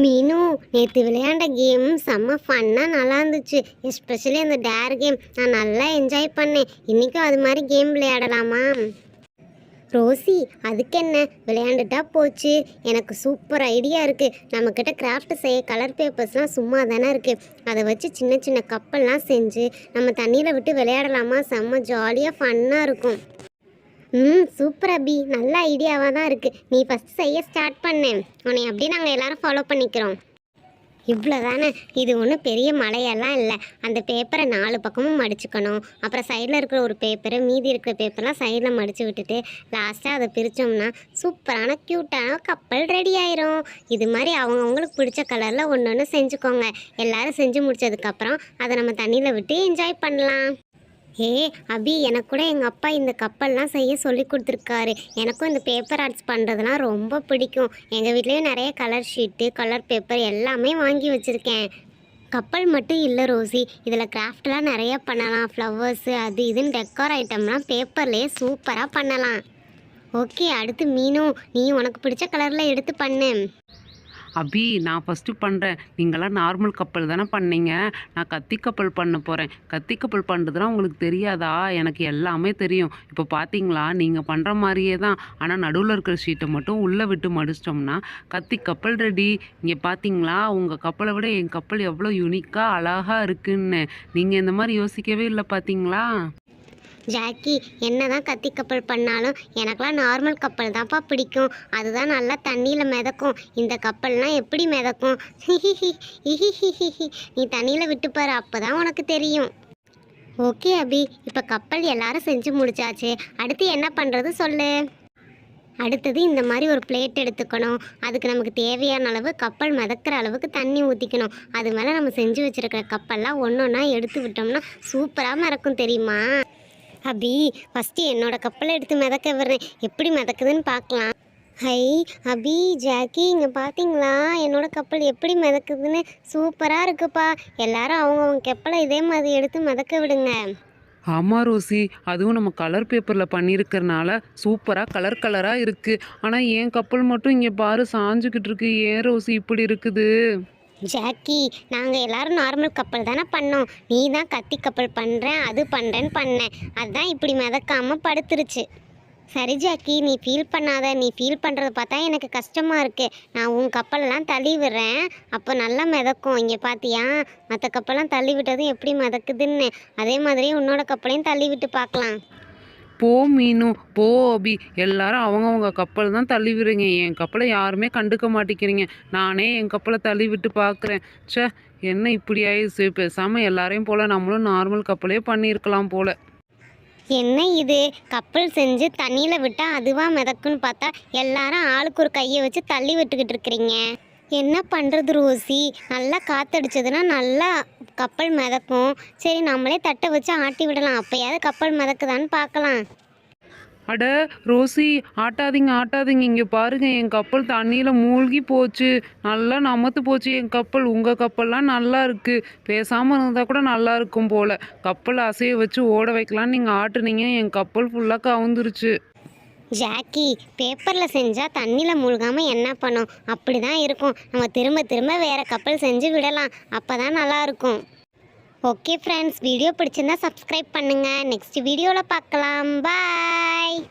மீனு, நேற்று விளையாண்ட கேம் செம்ம ஃபன்னாக நல்லா இருந்துச்சு. எஸ்பெஷலி அந்த டேர் கேம் நான் நல்லா என்ஜாய் பண்ணேன். இன்றைக்கும் அது மாதிரி கேம் விளையாடலாமா? ரோசி, அதுக்கு என்ன, விளையாண்டுட்டா போச்சு. எனக்கு சூப்பர் ஐடியா இருக்குது. நம்மக்கிட்ட கிராஃப்ட் செய்ய கலர் பேப்பர்ஸ்லாம் சும்மா தானே இருக்குது. அதை வச்சு சின்ன சின்ன கப்பல்லாம் செஞ்சு நம்ம தண்ணியில் விட்டு விளையாடலாமா? செம்ம ஜாலியாக ஃபன்னாக இருக்கும். சூப்பர் அபி, நல்ல ஐடியாவாக தான் இருக்குது. நீ ஃபஸ்ட் செய்ய ஸ்டார்ட் பண்ணேன். உன்னை அப்படியே நாங்கள் எல்லோரும் ஃபாலோ பண்ணிக்கிறோம். இவ்வளோ தானே, இது ஒன்றும் பெரிய மலையெல்லாம் இல்லை. அந்த பேப்பரை 4 பக்கமும் மடிச்சுக்கணும். அப்புறம் சைடில் இருக்கிற ஒரு பேப்பரு, மீதி இருக்கிற பேப்பர்லாம் சைடில் மடித்து விட்டுட்டு லாஸ்ட்டாக அதை பிரித்தோம்னா சூப்பரான க்யூட்டான கப்பல் ரெடி ஆயிரும். இது மாதிரி அவங்கவுங்களுக்கு பிடிச்ச கலரில் ஒன்று ஒன்று செஞ்சுக்கோங்க. எல்லோரும் செஞ்சு முடித்ததுக்கப்புறம் அதை நம்ம தண்ணியில் விட்டு என்ஜாய் பண்ணலாம். அபி, எனக்கு கூட எங்கள் அப்பா இந்த கப்பல்லாம் செய்ய சொல்லி கொடுத்துருக்காரு. எனக்கும் இந்த பேப்பர் ஆர்ட்ஸ் பண்ணுறதுலாம் ரொம்ப பிடிக்கும். எங்கள் வீட்லேயும் நிறைய கலர் ஷீட்டு, கலர் பேப்பர் எல்லாமே வாங்கி வச்சுருக்கேன். கப்பல் மட்டும் இல்லை ரோசி, இதில் கிராஃப்ட்லாம் நிறைய பண்ணலாம். ஃப்ளவர்ஸு அது இதுன்னு டெக்கார் ஐட்டம்லாம் பேப்பர்லேயே சூப்பராக பண்ணலாம். ஓகே, அடுத்து மீனும், நீ உனக்கு பிடிச்ச கலரில் எடுத்து பண்ணு. அபி, நான் ஃபஸ்ட்டு பண்ணுறேன். நீங்களாம் நார்மல் கப்பல் தானே பண்ணீங்க. நான் கத்தி கப்பல் பண்ண போகிறேன். கத்தி கப்பல் பண்ணுறதுலாம் உங்களுக்கு தெரியாதா? எனக்கு எல்லாமே தெரியும். இப்போ பார்த்தீங்களா, நீங்கள் பண்ணுற மாதிரியே தான். ஆனால் நடுவில் இருக்கிற ஷீட்டை மட்டும் உள்ளே விட்டு மடிச்சிட்டோம்னா கத்தி கப்பல் ரெடி. இங்கே பார்த்தீங்களா, உங்கள் கப்பலை விட என் கப்பல் எவ்வளோ யூனிக்காக அழகாக இருக்குன்னு. நீங்கள் இந்த மாதிரி யோசிக்கவே இல்லை பார்த்தீங்களா? ஜாக்கி, என்ன தான் கத்தி கப்பல் பண்ணாலும் எனக்கெலாம் நார்மல் கப்பல் தான்ப்பா பிடிக்கும். அதுதான் நல்லா தண்ணியில் மிதக்கும். இந்த கப்பல்னால் எப்படி மிதக்கும்? நீ தண்ணியில் விட்டுப்பாரு, அப்போ தான் உனக்கு தெரியும். ஓகே அபி, இப்போ கப்பல் எல்லாரும் செஞ்சு முடிச்சாச்சு. அடுத்து என்ன பண்ணுறது சொல்லு. அடுத்தது இந்த மாதிரி ஒரு பிளேட் எடுத்துக்கணும். அதுக்கு நமக்கு தேவையான அளவு கப்பல் மிதக்கிற அளவுக்கு தண்ணி ஊற்றிக்கணும். அது மேலே நம்ம செஞ்சு வச்சுருக்கிற கப்பல்லாம் ஒன்று ஒன்றா எடுத்து விட்டோம்னா சூப்பராக மிதக்கும், தெரியுமா? அபி, ஃபஸ்ட்டு என்னோடய கப்பலை எடுத்து மிதக்க விடுறேன். எப்படி மிதக்குதுன்னு பார்க்கலாம். ஹை அபி, ஜாக்கி, இங்கே பார்த்தீங்களா என்னோடய கப்பல் எப்படி மிதக்குதுன்னு? சூப்பராக இருக்குப்பா. எல்லாரும் அவங்கவுங்க கப்பலை இதே மாதிரி எடுத்து மிதக்க விடுங்க. ஆமாம் ரோசி, அதுவும் நம்ம கலர் பேப்பரில் பண்ணியிருக்கிறனால சூப்பராக கலர் கலராக இருக்குது. ஆனால் என் கப்பல் மட்டும் இங்கே பாரு சாஞ்சுக்கிட்டு இருக்கு. ஏன் ரோசி இப்படி இருக்குது? ஜாக்கி, நாங்கள் எல்லோரும் நார்மல் கப்பல் தானே பண்ணோம். நீ தான் கத்தி கப்பல் பண்ணுறேன் அது பண்ணுறேன்னு பண்ணேன். அதுதான் இப்படி மிதக்காமல் படுத்துருச்சு. சரி ஜாக்கி, நீ ஃபீல் பண்ணாத. நீ ஃபீல் பண்ணுறத பார்த்தா எனக்கு கஷ்டமாக இருக்குது. நான் உன் கப்பலெல்லாம் தள்ளி விடுறேன், அப்போ நல்லா மிதக்கும். இங்கே பார்த்தியா, மற்ற கப்பலாம் தள்ளி விட்டதும் எப்படி மிதக்குதுன்னு. அதே மாதிரி உன்னோட கப்பலையும் தள்ளி விட்டு பார்க்கலாம். போ மீனு, போ அபி, எல்லாரும் அவங்கவுங்க கப்பல் தான் தள்ளி விடுறீங்க. என் கப்பலை யாருமே கண்டுக்க மாட்டேங்கிறீங்க. நானே என் கப்பலை தள்ளி விட்டு பார்க்குறேன். சே, என்ன இப்படி ஆயிடுச்சு? பேசாமல் எல்லாரையும் போல் நம்மளும் நார்மல் கப்பலே பண்ணியிருக்கலாம் போல். என்ன இது, கப்பல் செஞ்சு தண்ணியில் விட்டால் அதுவாக மிதக்குன்னு பார்த்தா எல்லாரும் ஆளுக்கு ஒரு கையை வச்சு தள்ளி விட்டுக்கிட்டு இருக்கிறீங்க. என்ன பண்ணுறது ரோசி? நல்லா காற்றடிச்சதுன்னா நல்லா கப்பல் மிதக்கும். சரி, நம்மளே தட்டை வச்சு ஆட்டி விடலாம். அப்போயாவது கப்பல் மிதக்குதான்னு பார்க்கலாம். அட ரோசி, ஆட்டாதீங்க ஆட்டாதீங்க. இங்கே பாருங்க, என் கப்பல் தண்ணியில் மூழ்கி போச்சு. நல்லா நமத்து போச்சு என் கப்பல். உங்கள் கப்பல்லாம் நல்லா இருக்குது. பேசாமல் இருந்தால் கூட நல்லா இருக்கும் போல். கப்பல் அசைய வச்சு ஓட வைக்கலான்னு நீங்கள் ஆட்டுனீங்க, என் கப்பல் ஃபுல்லாக கவுந்துருச்சு. ஜாக்கி, பேப்பரில் செஞ்சால் தண்ணியில் மூழ்காமல் என்ன பண்ணும்? அப்படி தான் இருக்கும். நம்ம திரும்ப திரும்ப வேறு கப்பல் செஞ்சு விடலாம். அப்போ தான் நல்லாயிருக்கும். ஓகே ஃப்ரெண்ட்ஸ், வீடியோ பிடிச்சிருந்தா சப்ஸ்கிரைப் பண்ணுங்கள். நெக்ஸ்ட் வீடியோவில் பார்க்கலாம். பாய்.